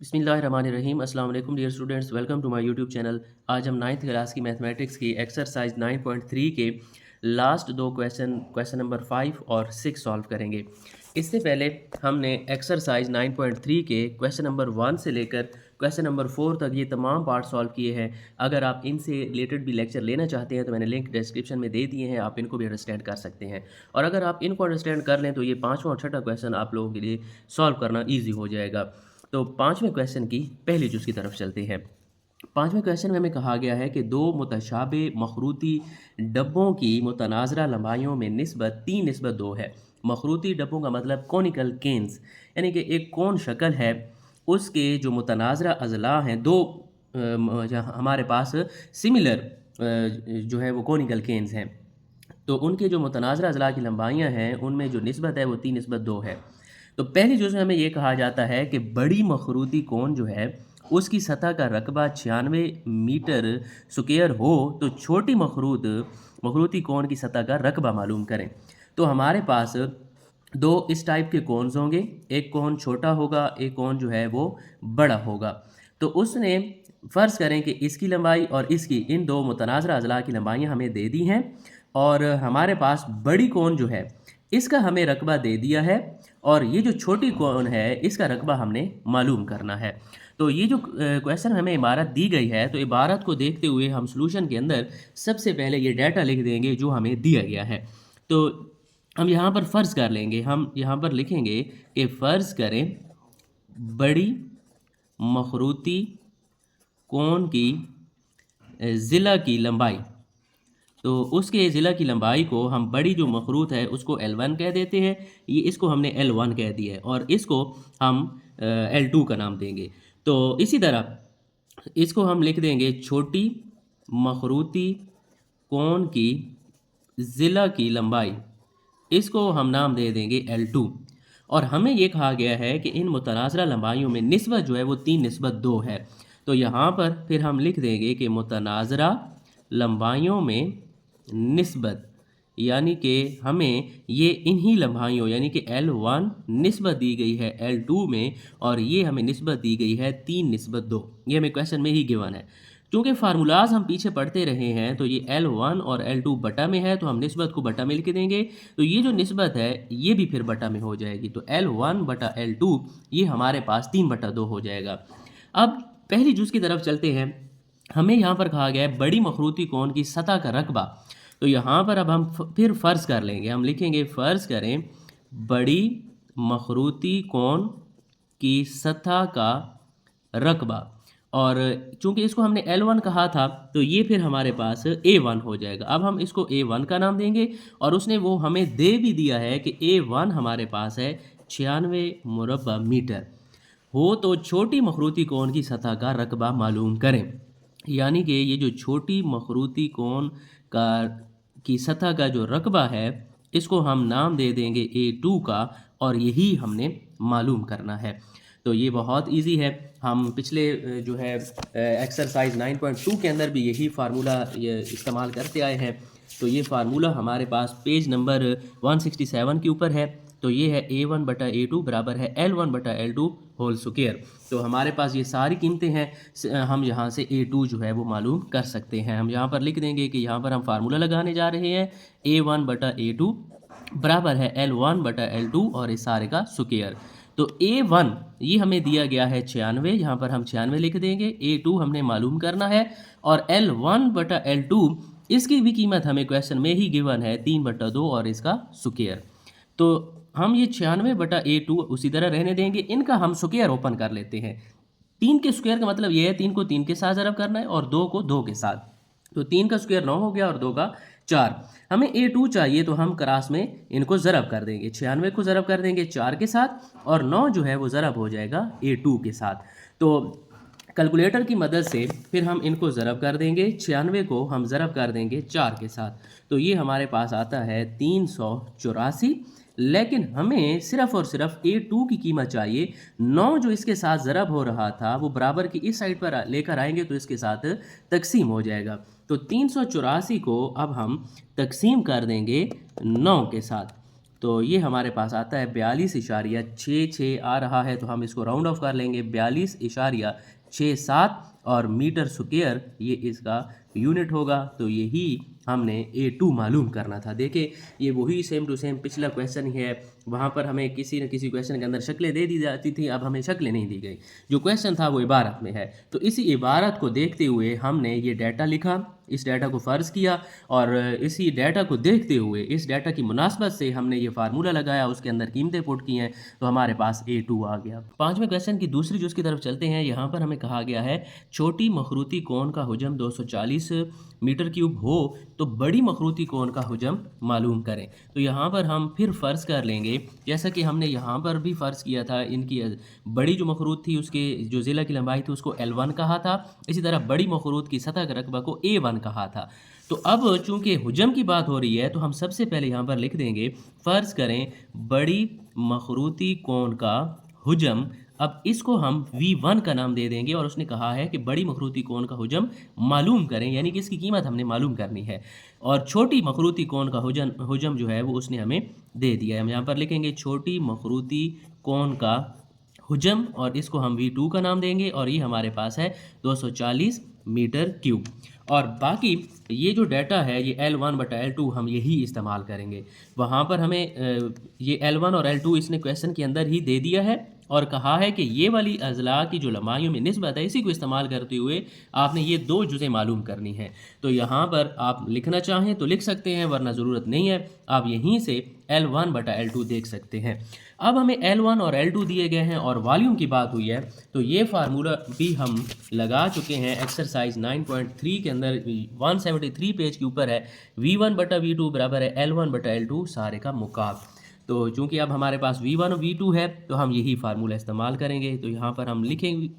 बिस्मिल्लाहिर्रहमानिर्रहीम अस्सलाम वालेकुम dear students, welcome to my YouTube channel. आज हम 9th क्लास की मैथमेटिक्स की एक्सरसाइज 9.3 के लास्ट दो क्वेश्चन नंबर 5 और 6 सॉल्व करेंगे। इससे पहले हमने एक्सरसाइज 9.3 के क्वेश्चन नंबर 1 से लेकर क्वेश्चन नंबर 4 तक ये तमाम पार्ट सॉल्व किए हैं। अगर आप इनसे रिलेटेड भी लेक्चर लेना चाहते हैं तो मैंने लिंक डिस्क्रिप्शन में दे दिए हैं, आप इनको भी अंडरस्टैंड कर सकते हैं। और अगर आप इनको अंडरस्टैंड कर लें तो ये पाँचवा और छठा क्वेश्चन आप लोगों के लिए सॉल्व करना ईजी हो जाएगा। तो पाँचवें क्वेश्चन की पहली जुज़ की तरफ चलते हैं। पाँचवें क्वेश्चन में हमें कहा गया है कि दो मुतशाबे मखरूती डब्बों की मुतनाज़रा लंबाइयों में निस्बत 3:2 है। मखरूती डब्बों का मतलब कॉनिकल केन्स, यानी कि एक कौन शक्ल है, उसके जो मुतनाज़रा अज़ला हैं दो जहाँ हमारे पास सिमिलर जो है वो कॉनिकल केन्स हैं, तो उनके जो मुतनाज़रा अज़ला की लंबाइयाँ हैं उनमें जो निस्बत है वो 3:2 है। तो पहली जुज़ में हमें ये कहा जाता है कि बड़ी मखरूती कोण जो है उसकी सतह का रकबा 96 मीटर स्क्वायर हो तो छोटी मखरूती कोण की सतह का रकबा मालूम करें। तो हमारे पास दो इस टाइप के कोन्स होंगे, एक कोण छोटा होगा, एक कोण जो है वो बड़ा होगा। तो उसने फ़र्ज़ करें कि इसकी लंबाई और इसकी इन दो मुतनाज़रा अज़ला की लंबाइयाँ हमें दे दी हैं और हमारे पास बड़ी कोण जो है इसका हमें रकबा दे दिया है और ये जो छोटी कोण है इसका रकबा हमने मालूम करना है। तो ये जो क्वेश्चन हमें इबारत दी गई है, तो इबारत को देखते हुए हम सॉल्यूशन के अंदर सबसे पहले ये डाटा लिख देंगे जो हमें दिया गया है। तो हम यहाँ पर फ़र्ज़ कर लेंगे, हम यहाँ पर लिखेंगे कि फ़र्ज़ करें बड़ी मखरूती कोण की ज़िला की लंबाई, तो उसके ज़िला की लंबाई को हम बड़ी जो मखरूत है उसको L1 कह देते हैं, ये इसको हमने L1 कह दिया है और इसको हम L2 का नाम देंगे। तो इसी तरह इसको हम लिख देंगे छोटी मखरूती कोण की ज़िला की लंबाई, इसको हम नाम दे देंगे L2। और हमें ये कहा गया है कि इन मुतनाज़रा लंबाइयों में निस्बत जो है वो 3:2 है। तो यहाँ पर फिर हम लिख देंगे कि मुतनाज़रा लंबाइयों में निस्बत, यानी कि हमें ये इन्हीं लम्हाइयों यानी कि L1 निस्बत दी गई है L2 में और ये हमें निस्बत दी गई है 3:2। ये हमें क्वेश्चन में ही गिवन है। चूँकि फार्मूलाज हम पीछे पढ़ते रहे हैं तो ये L1 और L2 बटा में है तो हम निस्बत को बटा में लिख देंगे। तो ये जो निस्बत है ये भी फिर बटा में हो जाएगी, तो L1 बटा L2 ये हमारे पास 3/2 हो जाएगा। अब पहली जुज़ की तरफ चलते हैं। हमें यहाँ पर कहा गया है बड़ी मखरूती कोण की सतह का रकबा। तो यहाँ पर अब हम फिर फ़र्ज़ कर लेंगे, हम लिखेंगे फ़र्ज़ करें बड़ी मखरूती कोण की सतह का रकबा, और चूँकि इसको हमने L1 कहा था तो ये फिर हमारे पास A1 हो जाएगा। अब हम इसको A1 का नाम देंगे और उसने वो हमें दे भी दिया है कि A1 हमारे पास है 96 मुरब्बा मीटर हो तो छोटी मखरूती कोण की सतह का रकबा मालूम करें। यानी कि ये जो छोटी मखरूती कोण का की सतह का जो रकबा है इसको हम नाम दे देंगे A2 का और यही हमने मालूम करना है। तो ये बहुत इजी है, हम पिछले जो है एक्सरसाइज 9.2 के अंदर भी यही फार्मूला ये इस्तेमाल करते आए हैं। तो ये फार्मूला हमारे पास पेज नंबर 167 के ऊपर है। तो ये है A1 बटा A2 बराबर है L1 बटा L2 होल स्क्वायर। तो हमारे पास ये सारी कीमतें हैं, हम यहाँ से A2 जो है वो मालूम कर सकते हैं। हम यहाँ पर लिख देंगे कि यहाँ पर हम फार्मूला लगाने जा रहे हैं A1 बटा A2 बराबर है L1 बटा L2 और इस सारे का स्क्वायर। तो A1 ये हमें दिया गया है 96, यहाँ पर हम 96 लिख देंगे। A2 हमने मालूम करना है और L1 बटा L2 इसकी भी कीमत हमें क्वेश्चन में ही गिवन है 3/2 और इसका स्क्वायर। तो हम ये 96 बटा A2 उसी तरह रहने देंगे, इनका हम स्क्वायर ओपन कर लेते हैं। 3 के स्क्वायर का मतलब ये है 3 को 3 के साथ ज़रब करना है और 2 को 2 के साथ। तो 3 का स्क्वायर 9 हो गया और 2 का 4। हमें A2 चाहिए तो हम क्रॉस में इनको ज़रब कर देंगे, 96 को ज़रब कर देंगे 4 के साथ और 9 जो है वो ज़रब हो जाएगा A2 के साथ। तो कैलकुलेटर की मदद से फिर हम इनको ज़रब कर देंगे, 96 को हम ज़रब कर देंगे 4 के साथ। तो ये हमारे पास आता है 384। लेकिन हमें सिर्फ़ और सिर्फ A2 की कीमत चाहिए। 9 जो इसके साथ ज़रब हो रहा था वो बराबर की इस साइड पर लेकर आएंगे तो इसके साथ तकसीम हो जाएगा। तो 384 को अब हम तकसीम कर देंगे 9 के साथ। तो ये हमारे पास आता है 42.66 आ रहा है, तो हम इसको राउंड ऑफ कर लेंगे 42.67 और मीटर स्क्वायर ये इसका यूनिट होगा। तो यही हमने A2 मालूम करना था। देखिए ये वही सेम टू सेम पिछला क्वेश्चन ही है, वहाँ पर हमें किसी न किसी क्वेश्चन के अंदर शक्लें दे दी जाती थी, अब हमें शक्लें नहीं दी गई। जो क्वेश्चन था वो इबारत में है, तो इसी इबारत को देखते हुए हमने ये डाटा लिखा, इस डाटा को फ़र्ज़ किया और इसी डाटा को देखते हुए इस डाटा की मुनासबत से हमने ये फार्मूला लगाया, उसके अंदर कीमतें पुट की हैं, तो हमारे पास A2 आ गया। पाँचवें क्वेश्चन की दूसरी जुज़ की तरफ चलते हैं। यहाँ पर हमें कहा गया है छोटी मखरूती कोण का हुजम 240 मीटर क्यूब हो तो बड़ी मखरूती कोण का हुजम मालूम करें। तो यहाँ पर हम फिर फ़र्ज़ कर लेंगे, जैसा कि हमने यहाँ पर भी फ़र्ज़ किया था, इनकी बड़ी जो मखरूत थी उसके जो ज़िला की लंबाई थी उसको L1 कहा था, इसी तरह बड़ी मखरूत की सतह का रकबा को A1 कहा था। तो अब चूंकि हुजम की बात हो रही है तो हम सबसे पहले यहाँ पर लिख देंगे, फ़र्ज़ करें बड़ी मखरूती कोण का हुजम, अब इसको हम V1 का नाम दे देंगे और उसने कहा है कि बड़ी मखरूती कोण का हुजम मालूम करें, यानी कि इसकी कीमत हमने मालूम करनी है। और छोटी मखरूती कोण का हुजम जो है वो उसने हमें दे दिया है। हम यहाँ पर लिखेंगे छोटी मखरूती कोण का हुजम और इसको हम V2 का नाम देंगे और ये हमारे पास है 240 मीटर क्यूब। और बाकी ये जो डाटा है ये L1 बटा L2 हम यही इस्तेमाल करेंगे। वहाँ पर हमें ये L1 और L2 इसने क्वेश्चन के अंदर ही दे दिया है और कहा है कि ये वाली अज़ला की जो लंबाइयों में निस्बत है इसी को इस्तेमाल करते हुए आपने ये दो जुज़े मालूम करनी है। तो यहाँ पर आप लिखना चाहें तो लिख सकते हैं, वरना ज़रूरत नहीं है, आप यहीं से L1 बटा L2 देख सकते हैं। अब हमें L1 और L2 दिए गए हैं और वॉल्यूम की बात हुई है, तो ये फार्मूला भी हम लगा चुके हैं एक्सरसाइज 9.3 के अंदर 173 पेज के ऊपर है। V1 बटा V2 बराबर है L1 बटा L2 सारे का मुकाब। तो चूंकि अब हमारे पास V1 और V2 है तो हम यही फार्मूला इस्तेमाल करेंगे। तो यहाँ पर हम लिखेंगे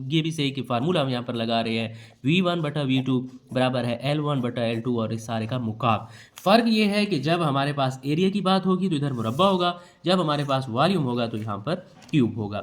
ये भी सही कि फार्मूला हम यहाँ पर लगा रहे हैं V1 बटा V2 बराबर है L1 बटा L2 और इस सारे का मुकाब। फ़र्क ये है कि जब हमारे पास एरिया की बात होगी तो इधर मुरब्बा होगा, जब हमारे पास वॉल्यूम होगा तो यहाँ पर क्यूब होगा।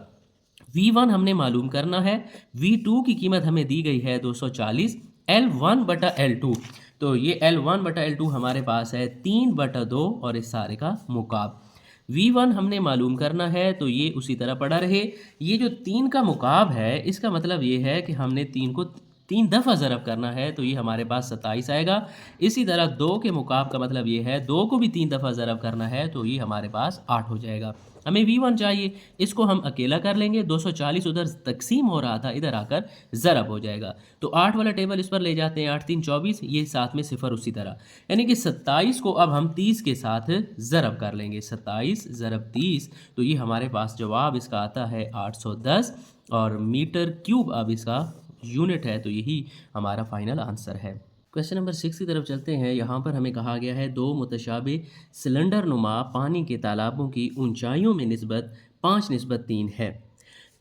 V1 हमने मालूम करना है, V2 की कीमत हमें दी गई है 240, L1 बटा L2, तो ये L1 बटा L2 हमारे पास है 3 बटा 2 और इस सारे का मुकाब। V1 हमने मालूम करना है तो ये उसी तरह पड़ा रहे। ये जो 3 का मुकाब है इसका मतलब ये है कि हमने 3 को 3 दफ़ा ज़रब करना है, तो ये हमारे पास 27 आएगा। इसी तरह 2 के मुकाब का मतलब ये है 2 को भी 3 दफ़ा ज़रब करना है, तो ये हमारे पास 8 हो जाएगा। हमें V1 चाहिए, इसको हम अकेला कर लेंगे, 240 उधर तकसीम हो रहा था इधर आकर ज़रब हो जाएगा। तो 8 वाला टेबल इस पर ले जाते हैं, 8 3 24, ये साथ में सिफर उसी तरह, यानी कि 27 को अब हम 30 के साथ ज़रब कर लेंगे, 27 ज़रब 30, तो ये हमारे पास जवाब इसका आता है 810 और मीटर क्यूब अब इसका यूनिट है, तो यही हमारा फाइनल आंसर है। क्वेश्चन नंबर 6 की तरफ चलते हैं। यहाँ पर हमें कहा गया है दो मुतशाबे सिलेंडर नुमा पानी के तालाबों की ऊंचाइयों में निस्बत 5:3 है।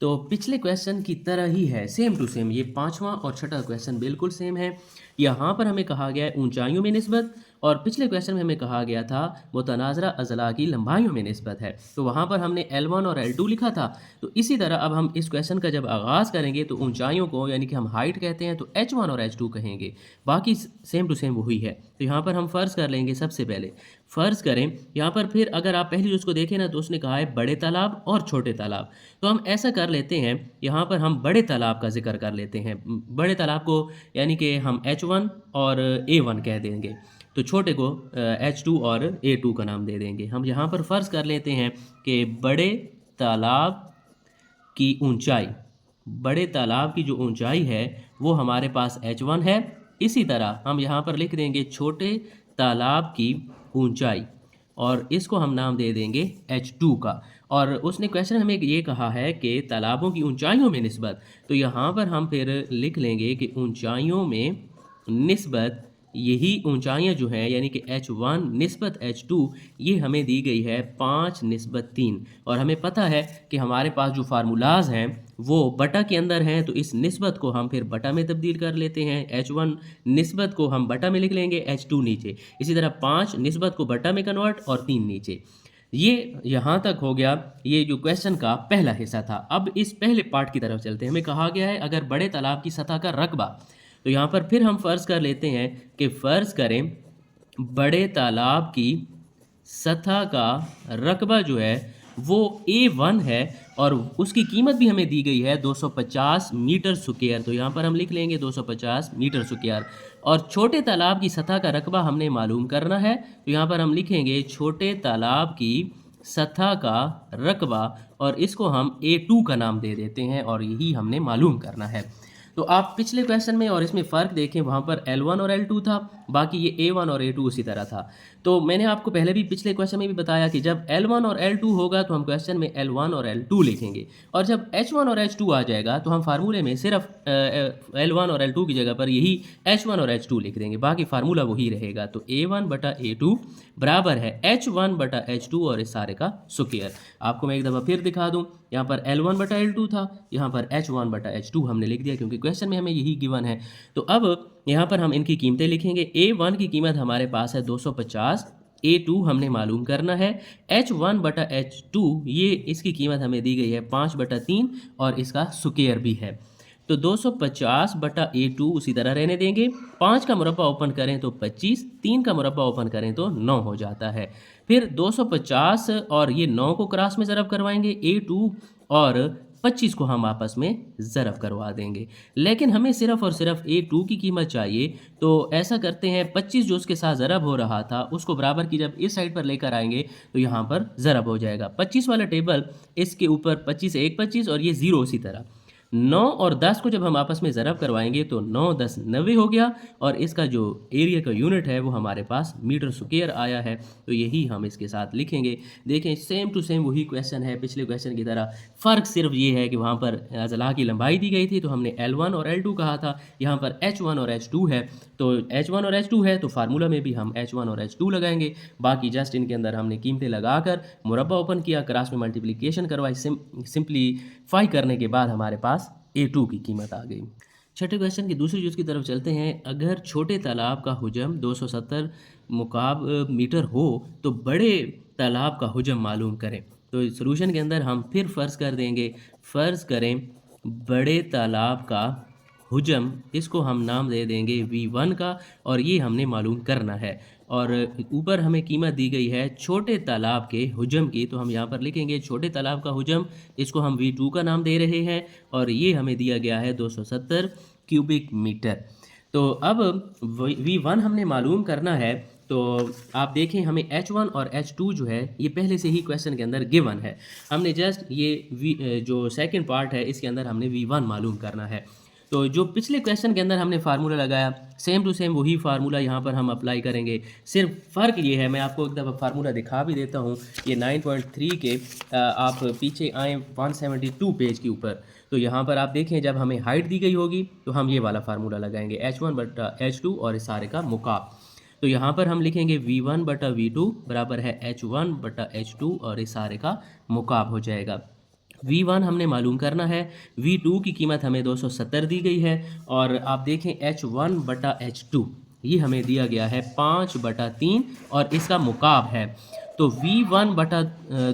तो पिछले क्वेश्चन की तरह ही है, सेम टू सेम, ये पांचवा और छठा क्वेश्चन बिल्कुल सेम है। यहाँ पर हमें कहा गया है ऊंचाइयों में निस्बत और पिछले क्वेश्चन में हमें कहा गया था मुतनाज़रा अज़ला की लंबाइयों में निस्बत है। तो वहाँ पर हमने L1 और L2 लिखा था। तो इसी तरह अब हम इस क्वेश्चन का जब आगाज़ करेंगे तो ऊंचाइयों को, यानी कि हम हाइट कहते हैं, तो H1 और H2 कहेंगे, बाकी सेम टू सेम वही है। तो यहाँ पर हम फ़र्ज़ कर लेंगे, सबसे पहले फ़र्ज़ करें यहाँ पर, फिर अगर आप पहली उसको देखें ना तो उसने कहा है बड़े तालाब और छोटे तालाब। तो हम ऐसा कर लेते हैं, यहाँ पर हम बड़े तालाब का जिक्र कर लेते हैं। बड़े तालाब को यानी कि हम H1 और A1 कह देंगे, तो छोटे को H2 और A2 का नाम दे देंगे। हम यहाँ पर फ़र्ज़ कर लेते हैं कि बड़े तालाब की ऊंचाई, बड़े तालाब की जो ऊंचाई है वो हमारे पास H1 है। इसी तरह हम यहाँ पर लिख देंगे छोटे तालाब की ऊंचाई और इसको हम नाम दे देंगे H2 का। और उसने क्वेश्चन हमें ये कहा है कि तालाबों की ऊंचाइयों में निस्बत, तो यहाँ पर हम फिर लिख लेंगे कि ऊंचाइयों में निस्बत, यही ऊंचाइयाँ जो हैं यानी कि H1 निस्बत H2 ये हमें दी गई है 5:3। और हमें पता है कि हमारे पास जो फार्मूलाज हैं वो बटा के अंदर हैं, तो इस निस्बत को हम फिर बटा में तब्दील कर लेते हैं। H1 निस्बत को हम बटा में लिख लेंगे, H2 नीचे, इसी तरह 5 निस्बत को बटा में कन्वर्ट और 3 नीचे। ये यहाँ तक हो गया ये जो क्वेश्चन का पहला हिस्सा था। अब इस पहले पार्ट की तरफ चलते हैं। हमें कहा गया है अगर बड़े तालाब की सतह का रकबा, तो यहाँ पर फिर हम फ़र्ज़ कर लेते हैं कि फ़र्ज़ करें बड़े तालाब की सतह का रकबा जो है वो A1 है और उसकी कीमत भी हमें दी गई है 250 मीटर स्क्वायर। तो यहाँ पर हम लिख लेंगे 250 मीटर स्क्वायर। और छोटे तालाब की सतह का रकबा हमने मालूम करना है, तो यहाँ पर हम लिखेंगे छोटे तालाब की सतह का रकबा और इसको हम A2 का नाम दे देते हैं और यही हमने मालूम करना है। तो आप पिछले क्वेश्चन में और इसमें फ़र्क देखें, वहाँ पर L1 और L2 था, बाकी ये A1 और A2 उसी तरह था। तो मैंने आपको पहले भी पिछले क्वेश्चन में भी बताया कि जब L1 और L2 होगा तो हम क्वेश्चन में L1 और L2 लिखेंगे, और जब H1 और H2 आ जाएगा तो हम फार्मूले में सिर्फ L1 और L2 की जगह पर यही H1 और H2 लिख देंगे, बाकी फार्मूला वही रहेगा। तो A1 बटा A2 बराबर है H1 बटा H2 और इस सारे का स्क्वायर। आपको मैं एक दफ़ा फिर दिखा दूँ, यहाँ पर L1 बटा L2 था, यहाँ पर H1 बटा H2 हमने लिख दिया क्योंकि क्वेश्चन में हमें यही गिवन है। तो अब यहाँ पर हम इनकी कीमतें लिखेंगे। A1 की कीमत हमारे पास है 250, A2 हमने मालूम करना है, H1 बटा H2 ये इसकी कीमत हमें दी गई है 5 बटा 3 और इसका स्क्वायर भी है। तो 250 बटा A2 उसी तरह रहने देंगे। 5 का मुरब्बा ओपन करें तो 25, 3 का मुरब्बा ओपन करें तो 9 हो जाता है। फिर 250 और ये 9 को क्रॉस में ज़रब करवाएंगे, A2 और 25 को हम आपस में ज़रब करवा देंगे। लेकिन हमें सिर्फ़ और सिर्फ A2 की कीमत चाहिए, तो ऐसा करते हैं 25 जो उसके साथ ज़रब हो रहा था उसको बराबर की जब इस साइड पर लेकर आएंगे तो यहाँ पर ज़रब हो जाएगा। 25 वाला टेबल इसके ऊपर 25 1 25 और ये 0 उसी तरह। 9 और 10 को जब हम आपस में ज़रब करवाएंगे तो 9 10 90 हो गया और इसका जो एरिया का यूनिट है वो हमारे पास मीटर स्क्वायर आया है। तो यही हम इसके साथ लिखेंगे। देखें सेम टू सेम वही क्वेश्चन है पिछले क्वेश्चन की तरह, फ़र्क सिर्फ ये है कि वहाँ पर अज़ला की लंबाई दी गई थी तो हमने L1 और L2 कहा था, यहाँ पर H1 और H2 है। तो H1 और H2 है तो फार्मूला में भी हम H1 और H2 लगाएंगे। बाकी जस्ट इनके अंदर हमने कीमतें लगाकर मुरब्बा ओपन किया, क्रॉस में मल्टीप्लिकेशन करवाई, सिंप्लीफाई करने के बाद हमारे पास A2 की कीमत आ गई। छठे क्वेश्चन की दूसरी चीज़ की तरफ चलते हैं। अगर छोटे तालाब का हुजम 270 मुकाब मीटर हो तो बड़े तालाब का हुजम मालूम करें। तो सॉल्यूशन के अंदर हम फिर फ़र्ज़ कर देंगे, फ़र्ज़ करें बड़े तालाब का हुजम, इसको हम नाम दे देंगे V1 का और ये हमने मालूम करना है। और ऊपर हमें कीमत दी गई है छोटे तालाब के हुजम की, तो हम यहाँ पर लिखेंगे छोटे तालाब का हुजम, इसको हम V2 का नाम दे रहे हैं और ये हमें दिया गया है 270 क्यूबिक मीटर। तो अब V1 हमने मालूम करना है। तो आप देखें हमें H1 और H2 जो है ये पहले से ही क्वेश्चन के अंदर गिवन है। हमने जस्ट ये जो सेकंड पार्ट है इसके अंदर हमने V1 मालूम करना है। तो जो पिछले क्वेश्चन के अंदर हमने फार्मूला लगाया सेम टू सेम वही फार्मूला यहाँ पर हम अप्लाई करेंगे। सिर्फ फ़र्क ये है, मैं आपको एक दफ़ा फार्मूला दिखा भी देता हूँ। ये 9.3 के आप पीछे आएँ 172 पेज के ऊपर, तो यहाँ पर आप देखें जब हमें हाइट दी गई होगी तो हम ये वाला फार्मूला लगाएंगे H1 बटा H2 और इस सारे का मुकाब। तो यहाँ पर हम लिखेंगे V1 बटा V2 बराबर है H1 बटा H2 और इस सारे का मुकाब हो जाएगा। V1 हमने मालूम करना है, V2 की कीमत हमें 270 दी गई है और आप देखें H1 बटा H2 ये हमें दिया गया है 5 बटा 3 और इसका मुकाब है। तो V1 बटा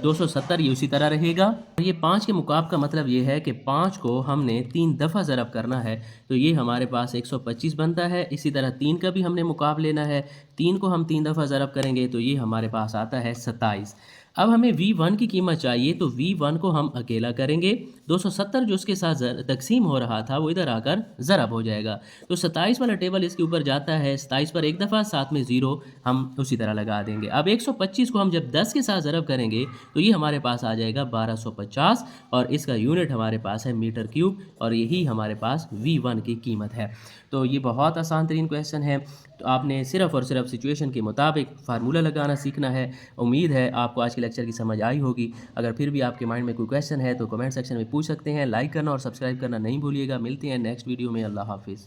270 ये उसी तरह रहेगा। ये 5 के मुकाब का मतलब ये है कि 5 को हमने 3 दफ़ा ज़रब करना है, तो ये हमारे पास 125 बनता है। इसी तरह 3 का भी हमने मुकाब लेना है, 3 को हम 3 दफ़ा ज़रब करेंगे तो ये हमारे पास आता है 27। अब हमें V1 की कीमत चाहिए, तो V1 को हम अकेला करेंगे, 270 जो उसके साथ तकसीम हो रहा था वो इधर आकर ज़रब हो जाएगा। तो 27 वाला टेबल इसके ऊपर जाता है, 27 पर एक दफ़ा साथ में 0 हम उसी तरह लगा देंगे। अब 125 को हम जब 10 के साथ ज़रब करेंगे तो ये हमारे पास आ जाएगा 1250 और इसका यूनिट हमारे पास है मीटर क्यूब और यही हमारे पास V1 की कीमत है। तो ये बहुत आसान तरीन क्वेश्चन है। तो आपने सिर्फ़ और सिर्फ सिचुएशन के मुताबिक फार्मूला लगाना सीखना है। उम्मीद है आपको आज के लेक्चर की समझ आई होगी। अगर फिर भी आपके माइंड में कोई क्वेश्चन है तो कमेंट सेक्शन में पूछ सकते हैं। लाइक करना और सब्सक्राइब करना नहीं भूलिएगा। मिलते हैं नेक्स्ट वीडियो में। अल्लाह हाफिज़।